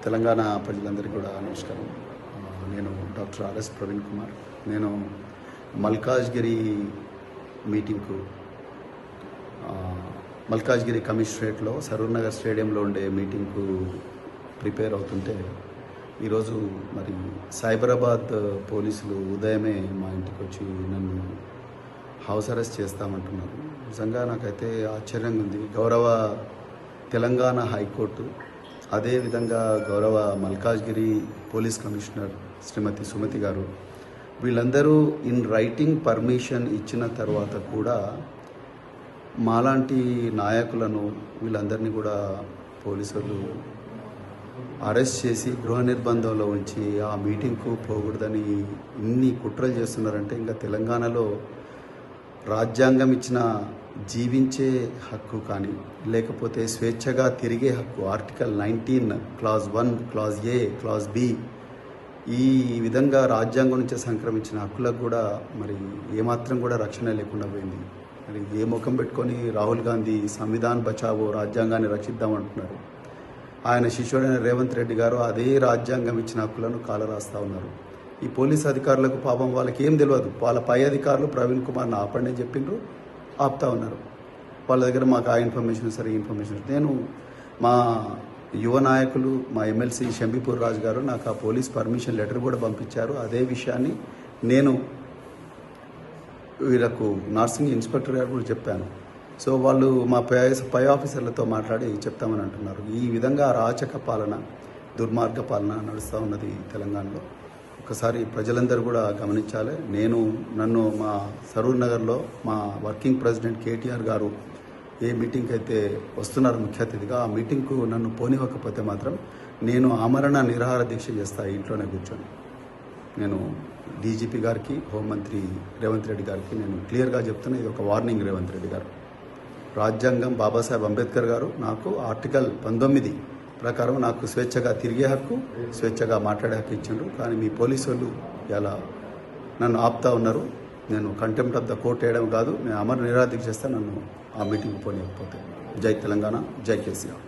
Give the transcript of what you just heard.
తెలంగాణ ప్రజలందరికీ కూడా నమస్కారం. నేను డాక్టర్ ఆర్ఎస్ ప్రవీణ్ కుమార్. నేను మల్కాజ్గిరి మీటింగ్కు మల్కాజ్గిరి కమిషనరేట్లో సరూర్ నగర్ స్టేడియంలో ఉండే మీటింగ్కు ప్రిపేర్ అవుతుంటే ఈరోజు మరి సైబరాబాద్ పోలీసులు ఉదయమే మా ఇంటికి వచ్చి నన్ను హౌస్ అరెస్ట్ చేస్తామంటున్నారు. నిజంగా నాకైతే ఆశ్చర్యంగా ఉంది. గౌరవ తెలంగాణ హైకోర్టు, అదేవిధంగా గౌరవ మల్కాజ్గిరి పోలీస్ కమిషనర్ శ్రీమతి సుమతి గారు వీళ్ళందరూ ఇన్ రైటింగ్ పర్మిషన్ ఇచ్చిన తర్వాత కూడా మాలాంటి నాయకులను వీళ్ళందరినీ కూడా పోలీసులు అరెస్ట్ చేసి గృహ నిర్బంధంలో ఉంచి ఆ మీటింగ్కు పోకూడదని ఇన్ని కుట్రలు చేస్తున్నారంటే ఇంకా తెలంగాణలో రాజ్యాంగం ఇచ్చిన జీవించే హక్కు కానీ లేకపోతే స్వేచ్ఛగా తిరిగే హక్కు article 19 clause 1 clause A clause B ఈ విధంగా రాజ్యాంగం నుంచి సంక్రమించిన హక్కులకు కూడా మరి ఏమాత్రం కూడా రక్షణ లేకుండా పోయింది. మరి ఏ ముఖం పెట్టుకొని రాహుల్ గాంధీ సంవిధాన్ బచావో రాజ్యాంగాన్ని రక్షిద్దామంటున్నారు. ఆయన శిష్యుడైన రేవంత్ రెడ్డి గారు అదే రాజ్యాంగం ఇచ్చిన హక్కులను కాలరాస్తూ ఉన్నారు. ఈ పోలీస్ అధికారులకు పాపం వాళ్ళకి ఏం తెలియదు. వాళ్ళ పై అధికారులు ప్రవీణ్ కుమార్ని ఆపండి అని చెప్పిండ్రు, ఆపుతా ఉన్నారు. వాళ్ళ దగ్గర మాకు ఆ ఇన్ఫర్మేషన్ సరే ఇన్ఫర్మేషన్. నేను మా యువ నాయకులు మా ఎమ్మెల్సీ షంబీపూర్ రాజు గారు నాకు ఆ పోలీస్ పర్మిషన్ లెటర్ కూడా పంపించారు. అదే విషయాన్ని నేను వీళ్ళకు నర్సింగ్ ఇన్స్పెక్టర్ గారు కూడా చెప్పాను. సో వాళ్ళు మా పై ఆఫీసర్లతో మాట్లాడి చెప్తామని అంటున్నారు. ఈ విధంగా అరాచక పాలన, దుర్మార్గ పాలన నడుస్తూ ఉన్నది తెలంగాణలో. ఒకసారి ప్రజలందరూ కూడా గమనించాలి. నన్ను మా సరూర్ నగర్లో మా వర్కింగ్ ప్రెసిడెంట్ కేటీఆర్ గారు ఏ మీటింగ్కి అయితే వస్తున్నారు ముఖ్య అతిథిగా, ఆ మీటింగ్కు నన్ను పోనివ్వకపోతే మాత్రం నేను ఆమరణ నిరాహార దీక్ష చేస్తా ఇంట్లోనే కూర్చొని. నేను డీజీపీ గారికి, హోంమంత్రి రేవంత్ రెడ్డి గారికి నేను క్లియర్గా చెప్తున్నా, ఇది ఒక వార్నింగ్. రేవంత్ రెడ్డి గారు, రాజ్యాంగం బాబాసాహెబ్ అంబేద్కర్ గారు నాకు ఆర్టికల్ 19 ప్రకారం నాకు స్వేచ్ఛగా తిరిగే హక్కు, స్వేచ్ఛగా మాట్లాడే హక్కు ఇచ్చిండ్రు. కానీ మీ పోలీసు వాళ్ళు ఇలా నన్ను ఆపుతా ఉన్నారు. నేను కంటెంప్ట్ ఆఫ్ ద కోర్ట్ వేయడం కాదు, నేను అమర నిరాదీక్ష చేస్తే నన్ను ఆ మీటింగ్ పోనీయకపోతే. జై తెలంగాణ, జై కేసీఆర్.